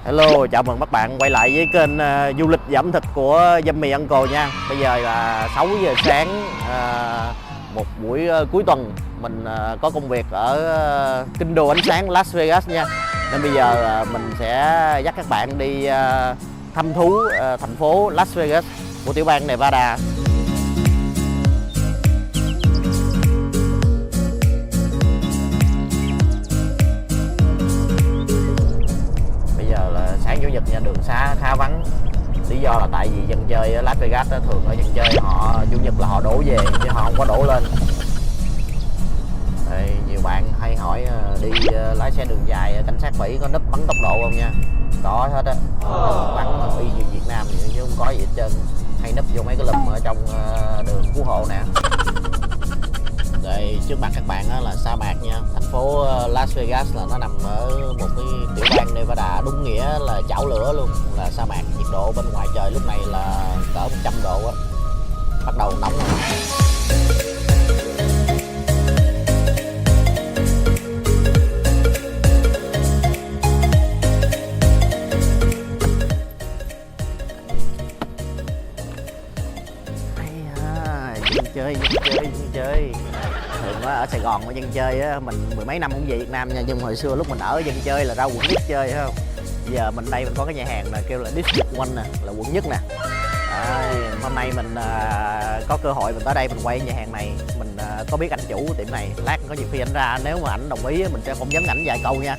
Hello, chào mừng các bạn quay lại với kênh du lịch ẩm thực của Yummy Uncle nha. Bây giờ là 6 giờ sáng, một buổi cuối tuần. Mình có công việc ở kinh đô ánh sáng Las Vegas nha. Nên bây giờ mình sẽ dắt các bạn đi thăm thú thành phố Las Vegas của tiểu bang Nevada. Sáng chủ nhật nha, đường xá khá vắng. Lý do là tại vì dân chơi ở Las Vegas đó, thường ở dân chơi họ chủ nhật là họ đổ về chứ họ không có đổ lên. Đây, nhiều bạn hay hỏi đi lái xe đường dài cảnh sát Mỹ có núp bắn tốc độ không nha. Có hết á, bắn y như Việt Nam vậy, chứ không có gì hết trơn. Hay núp vô mấy cái lùm ở trong đường cứu hộ nè. Đây, trước mặt các bạn là sa mạc nha. Thành phố Las Vegas là nó nằm ở một cái tiểu bang Nevada, đúng nghĩa là chảo lửa luôn, là sa mạc. Nhiệt độ bên ngoài trời lúc này là cỡ 100 độ á, bắt đầu nóng rồi. Dân chơi thường ở Sài Gòn ở dân chơi á, mình mười mấy năm không về Việt Nam nha, nhưng hồi xưa lúc mình ở dân chơi là ra quận nhất chơi, thấy không? Giờ mình đây mình có cái nhà hàng là kêu là District One nè, là quận nhất nè. Hôm nay mình có cơ hội mình tới đây mình quay nhà hàng này, mình có biết anh chủ tiệm này, lát có nhiều khi anh ra, nếu mà ảnh đồng ý mình sẽ phỏng vấn ảnh vài câu nha.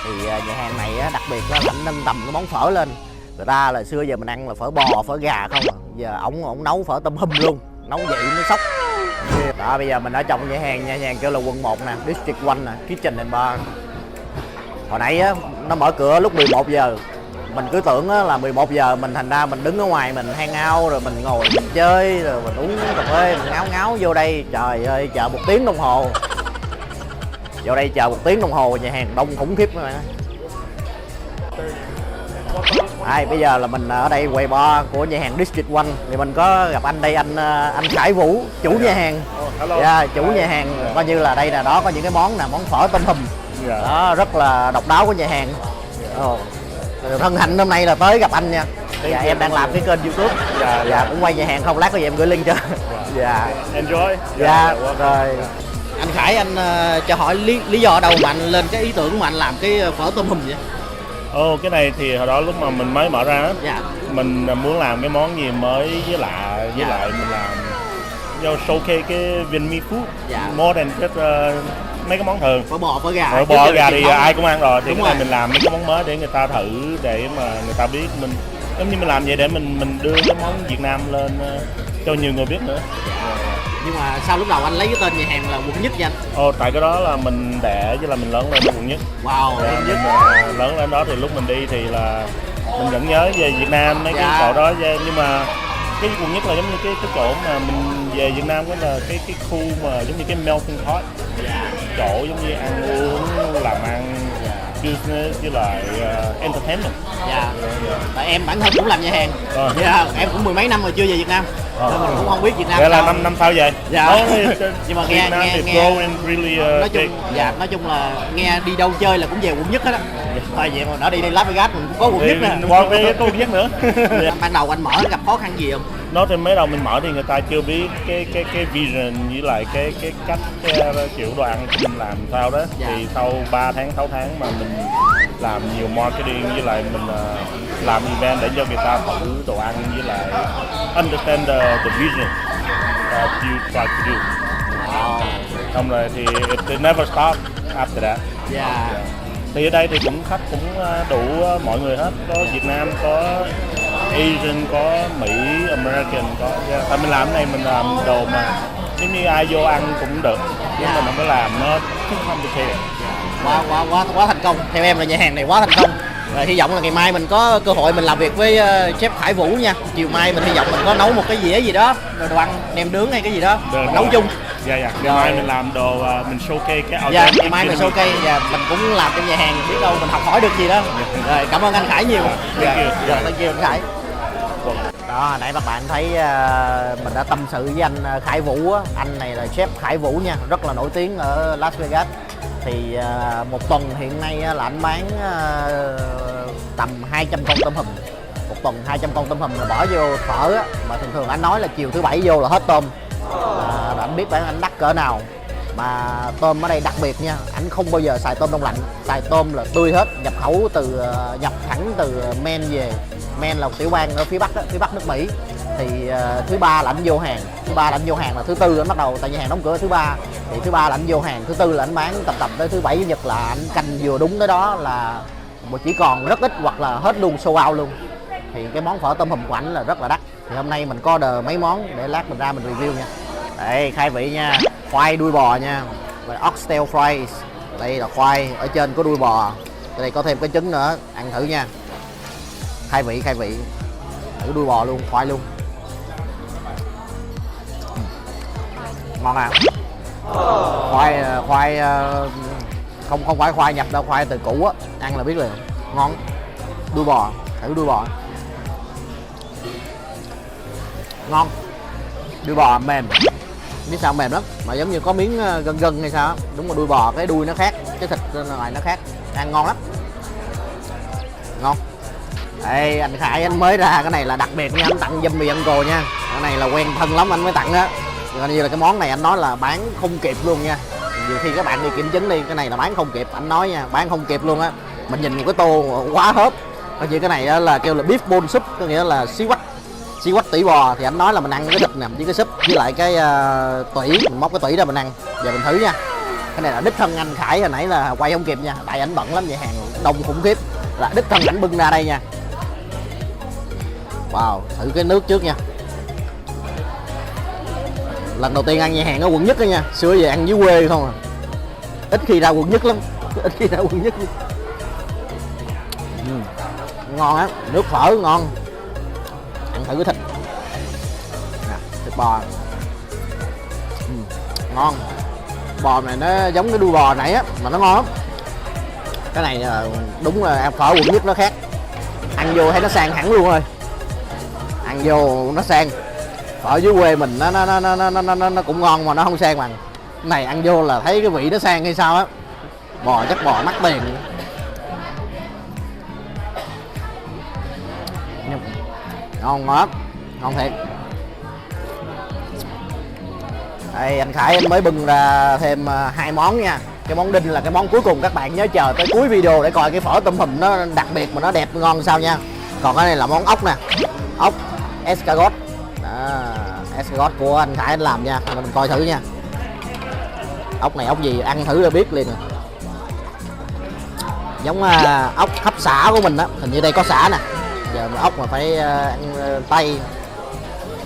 Thì nhà hàng này đặc biệt là ảnh nâng tầm cái món phở lên. Người ta là xưa giờ mình ăn là phở bò, phở gà không à. Giờ ổng nấu phở tôm hùm luôn, nấu vậy nó sốc. Đó, bây giờ mình ở trong nhà hàng nha, nhà hàng kêu là quận 1 nè, District One nè, Kitchen and Bar. Hồi nãy á, nó mở cửa lúc 11 giờ. Mình cứ tưởng á, là 11 giờ mình thành ra mình đứng ở ngoài mình hang out rồi mình ngồi mình chơi rồi mình uống cà phê mình ngáo vô đây. Trời ơi, chờ 1 tiếng đồng hồ. Vô đây chờ 1 tiếng đồng hồ, nhà hàng đông khủng khiếp các bạn. Bây giờ là mình ở đây quầy bar của nhà hàng District One, thì mình có gặp anh đây, anh Khải Vũ, chủ nhà hàng. Chủ nhà hàng coi như là đây là đó, có những cái món nè, món phở tôm hùm đó, rất là độc đáo của nhà hàng. Hân hạnh hôm nay là tới gặp anh nha. Em đang làm cái kênh YouTube, cũng quay nhà hàng không, lát có gì em gửi link cho. Enjoy. Rồi anh Khải, anh cho hỏi lý do ở đâu mà anh lên cái ý tưởng mà anh làm cái phở tôm hùm vậy? Cái này thì hồi đó lúc mà mình mới mở ra mình muốn làm cái món gì mới với lạ, với lại mình làm do showcase cái Vietnamese food more than just mấy cái món thường. Phở bò, phở gà. Phở bò, gà thì ai cũng ăn rồi, thì cái này mình làm mấy cái món mới để người ta thử, để mà người ta biết mình, giống như mình làm vậy để mình đưa cái món Việt Nam lên cho nhiều người biết nữa. Nhưng mà sao lúc đầu anh lấy cái tên nhà hàng là quận nhất vậy anh? Tại cái đó là mình đẻ với là mình lớn lên ở quận nhất. Wow, quận nhất. Lớn lên đó thì lúc mình đi thì là mình vẫn nhớ về Việt Nam mấy cái chỗ đó, nhưng mà cái quận nhất là giống như cái chỗ mà mình về Việt Nam, cái là cái khu mà giống như cái melting pot, chỗ giống như ăn uống, làm ăn, business với lại entertainment. Tại em bản thân cũng làm nhà hàng. Em cũng mười mấy năm rồi chưa về Việt Nam. Mình cũng không biết Việt Nam. Vậy là năm sau về. Nhưng mà nghe nói chung là nghe đi đâu chơi là cũng về quận nhất hết á. Thôi vậy mà nó đi Las Vegas mình cũng có quận nhất nè. Có quận nhất nữa. Ban đầu anh mở gặp khó khăn gì không? Nó trên mấy đầu mình mở thì người ta chưa biết cái vision với lại cái cách kiểu đồ ăn của mình làm sao đó. Thì sau 3 tháng 6 tháng mà mình làm nhiều marketing với lại mình làm event để cho người ta thử đồ ăn với lại understand the vision that you try to do. Xong rồi thì it never stop after that. Thì ở đây thì khách cũng đủ mọi người hết, có Việt Nam, có Asian, có Mỹ, American, có. Tại mình làm cái này mình làm đồ mà giống như ai vô ăn cũng được, chứ mình không có làm nó complicated. Quá thành công. Theo em là nhà hàng này quá thành công. Rồi hy vọng là ngày mai mình có cơ hội mình làm việc với chef Khải Vũ nha. Chiều mai mình hy vọng mình có nấu một cái dĩa gì đó, đồ ăn nem nướng hay cái gì đó, nấu chung. Ngày mai mình làm đồ, mình showcase cái ngày mai mình showcase và mình cũng làm trong nhà hàng, biết đâu mình học hỏi được gì đó. Rồi cảm ơn anh Khải nhiều. Thank you anh Khải. Đó, nãy các bạn thấy mình đã tâm sự với anh Khải Vũ á. Anh này là chef Khải Vũ nha, rất là nổi tiếng ở Las Vegas. Thì một tuần hiện nay là anh bán tầm 200 con tôm hùm. Một tuần 200 con tôm hùm là bỏ vô phở á, mà thường thường anh nói là chiều thứ bảy vô là hết tôm. Anh biết bản anh đắt cỡ nào. Mà tôm ở đây đặc biệt nha, anh không bao giờ xài tôm đông lạnh, xài tôm là tươi hết, nhập khẩu nhập thẳng từ Maine về. Maine là một tiểu bang ở phía bắc nước Mỹ. Thì thứ ba là anh vô hàng, là thứ tư anh bắt đầu, tại nhà hàng đóng cửa thứ ba. Thì thứ ba là anh vô hàng, thứ tư là anh bán tầm tới thứ bảy chủ nhật là anh canh vừa đúng tới đó là chỉ còn rất ít hoặc là hết luôn, sold out luôn. Thì cái món phở tôm hùm của anh là rất là đắt. Thì hôm nay mình có order mấy món để lát mình ra mình review nha. Đây, khai vị nha, khoai đuôi bò nha, oxtail fries. Đây là khoai, ở trên có đuôi bò, đây có thêm cái trứng nữa, ăn thử nha. Khai vị, thử đuôi bò luôn, khoai luôn. Ngon à. Khoai không phải khoai nhập đâu, khoai từ cũ á, ăn là biết liền, ngon. Đuôi bò, thử đuôi bò, ngon. Đuôi bò mềm, biết sao mềm lắm, mà giống như có miếng gân hay sao. Đúng là đuôi bò, cái đuôi nó khác, cái thịt ngoài nó khác, ăn ngon lắm, ngon. Đây, anh Khải anh mới ra cái này là đặc biệt nha, anh tặng giùm mì ăn cồ nha. Cái này là quen thân lắm anh mới tặng đó. Coi như là cái món này anh nói là bán không kịp luôn nha. Nhiều khi các bạn đi kiểm chứng đi, cái này là bán không kịp, anh nói nha, bán không kịp luôn á. Mình nhìn một cái tô quá hớp. Coi như cái này là kêu là beef bone soup, có nghĩa là xí quách tủy bò. Thì anh nói là mình ăn cái thịt nè với cái súp với lại cái tủy, mình móc cái tủy ra mình ăn. Giờ mình thử nha. Cái này là đích thân anh Khải hồi nãy là quay không kịp nha, tại ảnh bận lắm, vậy hàng đông khủng khiếp, là đích thân ảnh bưng ra đây nha. Wow, thử cái nước trước nha. Lần đầu tiên ăn nhà hàng ở quận nhất đó nha, xưa về ăn dưới quê không à, ít khi ra quận nhất lắm, ngon á, nước phở ngon. Ăn thử cái thịt nè, thịt bò, ngon. Bò này nó giống cái đuôi bò nãy á, mà nó ngon lắm. Cái này đúng là phở quận nhất nó khác, ăn vô thấy nó sang hẳn luôn rồi, ăn vô nó sang. Ở dưới quê mình nó cũng ngon mà nó không sang bằng. Cái này ăn vô là thấy cái vị nó sang hay sao á. Bò chắc bò mắc tiền. Ngon lắm, ngon thiệt. Đây, anh Khải anh mới bưng ra thêm 2 món nha. Cái món đinh là cái món cuối cùng, các bạn nhớ chờ tới cuối video để coi cái phở tôm hùm nó đặc biệt mà nó đẹp ngon sao nha. Còn cái này là món ốc nè, ốc escargot. Escargot của anh Khải anh làm nha, mình coi thử nha. Ốc này ốc gì ăn thử là biết liền. Giống ốc hấp xả của mình đó, hình như đây có xả nè. Giờ mà ốc mà phải ăn tay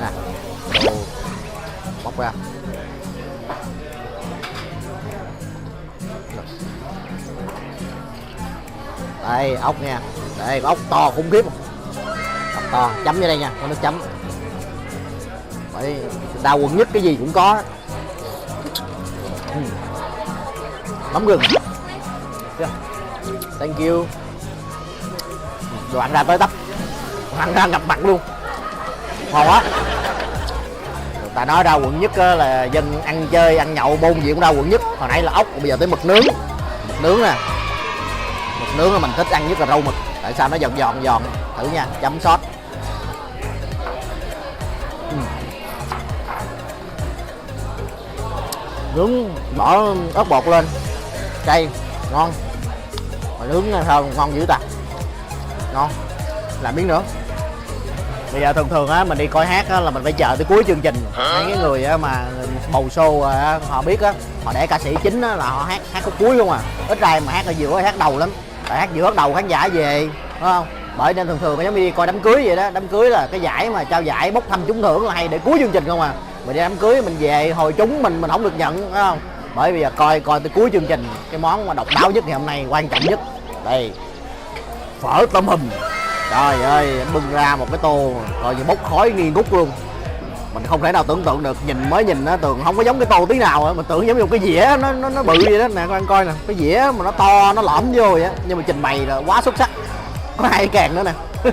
nè. Đồ bóc ra. Đây ốc nha, đây ốc to khủng khiếp, ốc to, chấm vô đây nha, có nước chấm. Bởi đau quận nhất cái gì cũng có. Mắm gừng, thank you. Đồ ăn ra tới tấp, ăn ra ngập mặt luôn, ngon quá. Người ta nói ra quận nhất là dân ăn chơi ăn nhậu bôn gì cũng ra quận nhất. Hồi nãy là ốc, bây giờ tới mực nướng, nè. Mực nướng là mình thích ăn nhất là rau mực, tại sao nó giòn, thử nha, chấm sốt. Nướng bỏ ớt bột lên, cay, ngon. Mà nướng sao ngon dữ ta, ngon. Làm miếng nữa. Bây giờ thường á mình đi coi hát á là mình phải chờ tới cuối chương trình. Mấy cái người á mà bầu show á, họ biết á, họ để ca sĩ chính á là họ hát khúc cuối luôn à, ít ai mà hát ở giữa hát đầu lắm. Tại hát giữa đầu khán giả về, đúng không? Bởi nên thường giống như đi coi đám cưới vậy đó. Đám cưới là cái giải mà trao giải bốc thăm trúng thưởng là hay để cuối chương trình không à. Mình đi đám cưới mình về hồi trúng mình không được nhận, đúng không? Bởi bây giờ coi tới cuối chương trình. Cái món mà độc đáo nhất ngày hôm nay, quan trọng nhất đây, phở tôm hùm. Trời ơi, bưng ra một cái tô coi như bốc khói nghi ngút luôn. Mình không thể nào tưởng tượng được, mới nhìn nó tưởng không có giống cái tô tí nào á, mình tưởng giống như một cái dĩa nó bự vậy đó nè, các bạn coi nè, cái dĩa mà nó to nó lõm vô vậy á, nhưng mà trình bày là quá xuất sắc. Có 2 càng nữa nè. Cái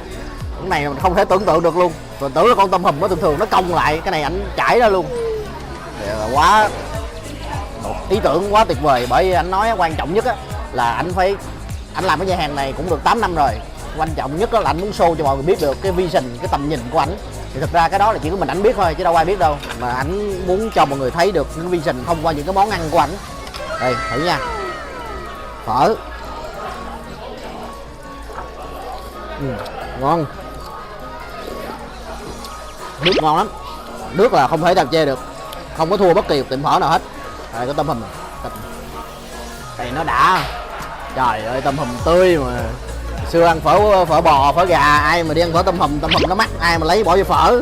này mình không thể tưởng tượng được luôn. Mình tưởng là con tôm hùm nó thường nó cong lại, cái này ảnh chảy ra luôn. Thì là quá ý tưởng quá tuyệt vời, bởi anh nói quan trọng nhất á là anh làm cái nhà hàng này cũng được 8 năm rồi, quan trọng nhất đó là anh muốn show cho mọi người biết được cái vision, cái tầm nhìn của anh. Thì thực ra cái đó là chỉ có mình ảnh biết thôi chứ đâu ai biết đâu, mà ảnh muốn cho mọi người thấy được cái vision thông qua những cái món ăn của ảnh. Đây thử nha, phở ngon, nước ngon lắm, nước là không thể nào chê được, không có thua bất kỳ một tiệm phở nào hết. Đây có tôm hùm đây nó đã, trời ơi tôm hùm tươi mà. Xưa ăn phở bò phở gà ai mà đi ăn phở tôm hùm nó mắc, ai mà lấy bỏ vô phở.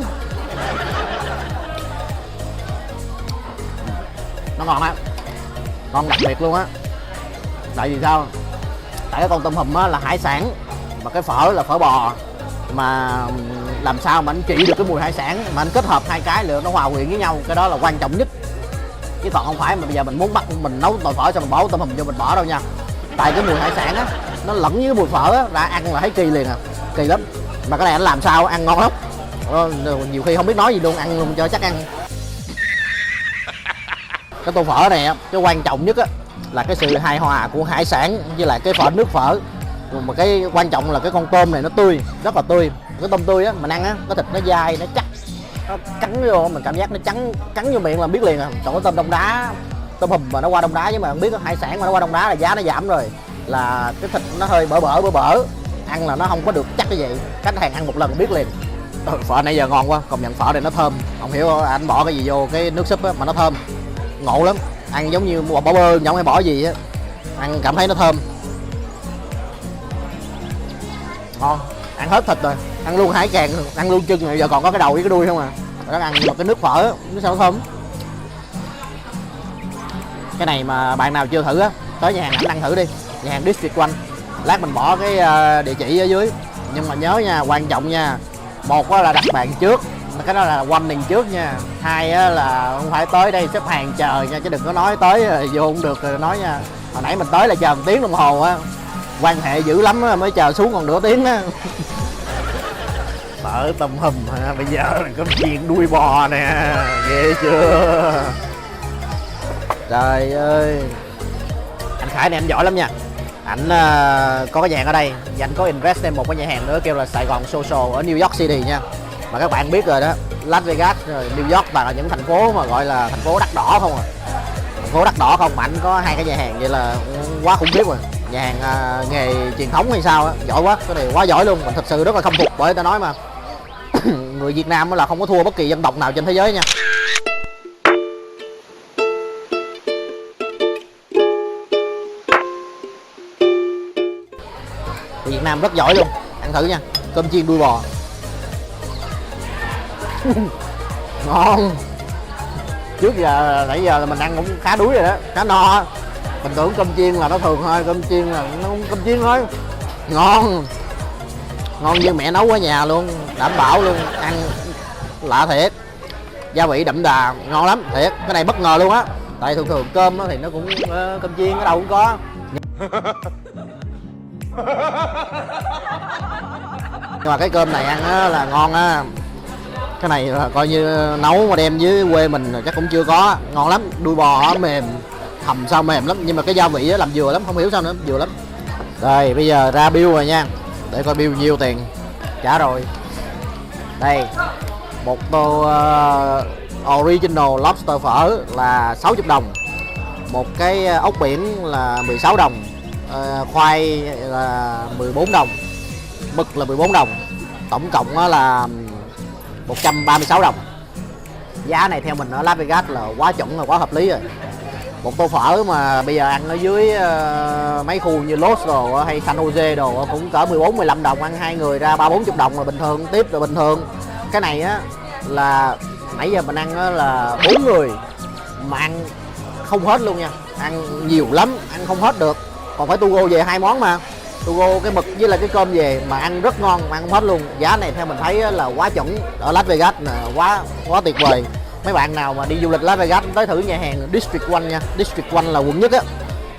Nó ngon á, ngon đặc biệt luôn á. Tại vì sao? Tại cái con tôm hùm á là hải sản mà cái phở là phở bò, mà làm sao mà anh trị được cái mùi hải sản mà anh kết hợp hai cái lượng nó hòa quyện với nhau, cái đó là quan trọng nhất. Chứ còn không phải mà bây giờ mình muốn bắt mình nấu nồi phở xong mình bỏ tôm hùm vô mình bỏ đâu nha. Tại cái mùi hải sản á nó lẫn với cái mùi phở á, đã ăn là thấy kỳ liền à, kỳ lắm. Mà cái này anh làm sao ăn ngon lắm, nhiều khi không biết nói gì luôn, ăn luôn cho chắc ăn. Cái tô phở này á, cái quan trọng nhất á là cái sự hài hòa của hải sản với lại cái nước phở. Mà cái quan trọng là cái con tôm này nó tươi, rất là tươi. Cái tôm tươi á mình ăn á, cái thịt nó dai, nó chắc, nó cắn vô mình cảm giác nó cắn vô miệng là biết liền à. Còn cái tôm đông đá, tôm hùm mà nó qua đông đá, chứ mà không biết hải sản mà nó qua đông đá là giá nó giảm rồi, là cái thịt nó hơi bở ăn là nó không có được chắc cái gì. Khách hàng ăn một lần biết liền. Phở nãy giờ ngon quá, công nhận phở này nó thơm, không hiểu anh bỏ cái gì vô cái nước súp á mà nó thơm, ngộ lắm. Ăn giống như bỏ bơ giống hay bỏ gì á, ăn cảm thấy nó thơm, ngon. Ăn hết thịt rồi, ăn luôn hải càng, ăn luôn chân rồi, giờ còn có cái đầu với cái đuôi không à. Đó, ăn một cái nước phở nó sao nó thơm. Cái này mà bạn nào chưa thử á, tới nhà hàng ảnh ăn thử đi, nhà hàng District 1. Lát mình bỏ cái địa chỉ ở dưới, nhưng mà nhớ nha, quan trọng nha, một là đặt bàn trước, cái đó là warning trước nha. Hai là không phải tới đây xếp hàng chờ nha, chứ đừng có nói tới vô không được rồi nói nha. Hồi nãy mình tới là chờ 1 tiếng đồng hồ á, quan hệ dữ lắm á, mới chờ xuống còn nửa tiếng á. Phở tôm hùm ha, bây giờ là có chiên đuôi bò nè, ghê chưa. Trời ơi, anh Khải này anh giỏi lắm nha. Ảnh có cái nhà hàng ở đây và anh có invest thêm một cái nhà hàng nữa kêu là Sài Gòn Social ở New York City nha. Mà các bạn biết rồi đó, Las Vegas, New York toàn là những thành phố mà gọi là thành phố đắt đỏ không à. Thành phố đắt đỏ không mà ảnh có hai cái nhà hàng, vậy là quá khủng khiếp rồi. Nhà hàng nghề truyền thống hay sao á, giỏi quá, cái này quá giỏi luôn. Mình thật sự rất là khâm phục, bởi ta nói mà người Việt Nam là không có thua bất kỳ dân tộc nào trên thế giới nha. Người Việt Nam rất giỏi luôn, ăn thử nha, cơm chiên đuôi bò. Ngon. Trước giờ nãy giờ là mình ăn cũng khá đuối rồi đó, khá no. Mình tưởng cơm chiên là nó thường thôi, cơm chiên là nó không cơm chiên thôi. Ngon, ngon như mẹ nấu ở nhà luôn, đảm bảo luôn, ăn lạ thiệt, gia vị đậm đà, ngon lắm thiệt. Cái này bất ngờ luôn á, tại thường thường cơm thì nó cũng cơm chiên ở đâu cũng có. Nhưng mà cái cơm này ăn là ngon á. Cái này là coi như nấu mà đem dưới quê mình chắc cũng chưa có, ngon lắm. Đuôi bò mềm, hầm sao mềm lắm, nhưng mà cái gia vị làm vừa lắm, không hiểu sao nữa, vừa lắm. Rồi bây giờ ra bill rồi nha, để coi bill nhiêu tiền. Trả rồi. Đây, một tô original lobster phở là 60 đồng, một cái ốc biển là 16 đồng, khoai là 14 đồng, mực là 14 đồng, tổng cộng là 136 đồng. Giá này theo mình ở Las Vegas là quá chuẩn, là quá hợp lý rồi. Một tô phở mà bây giờ ăn ở dưới mấy khu như Los đồ hay San Jose đồ cũng cỡ 14-15 đồng, ăn hai người ra 30-40 đồng là bình thường, tiếp là bình thường. Cái này á là nãy giờ mình ăn là 4 người mà ăn không hết luôn nha, ăn nhiều lắm, ăn không hết được. Còn phải tu go về 2 món mà, tu go cái mực với lại cái cơm về mà ăn rất ngon, mà ăn không hết luôn. Giá này theo mình thấy là quá chuẩn ở Las Vegas, quá tuyệt vời. Mấy bạn nào mà đi du lịch Las Vegas tới thử nhà hàng District 1 nha. District 1 là quận nhất á,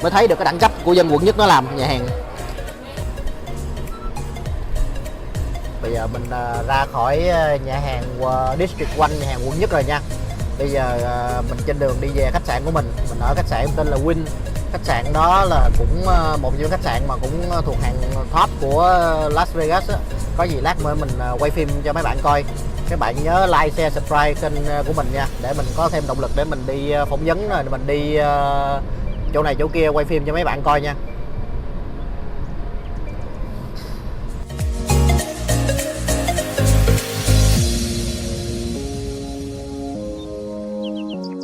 mới thấy được cái đẳng cấp của dân quận nhất nó làm nhà hàng. Bây giờ mình ra khỏi nhà hàng District 1, nhà hàng quận nhất rồi nha. Bây giờ mình trên đường đi về khách sạn của mình ở khách sạn tên là Win. Khách sạn đó là cũng một trong những khách sạn mà cũng thuộc hàng top của Las Vegas á. Có gì lát nữa mình quay phim cho mấy bạn coi. Các bạn nhớ like, share, subscribe kênh của mình nha, để mình có thêm động lực để mình đi phỏng vấn rồi mình đi chỗ này chỗ kia quay phim cho mấy bạn coi nha.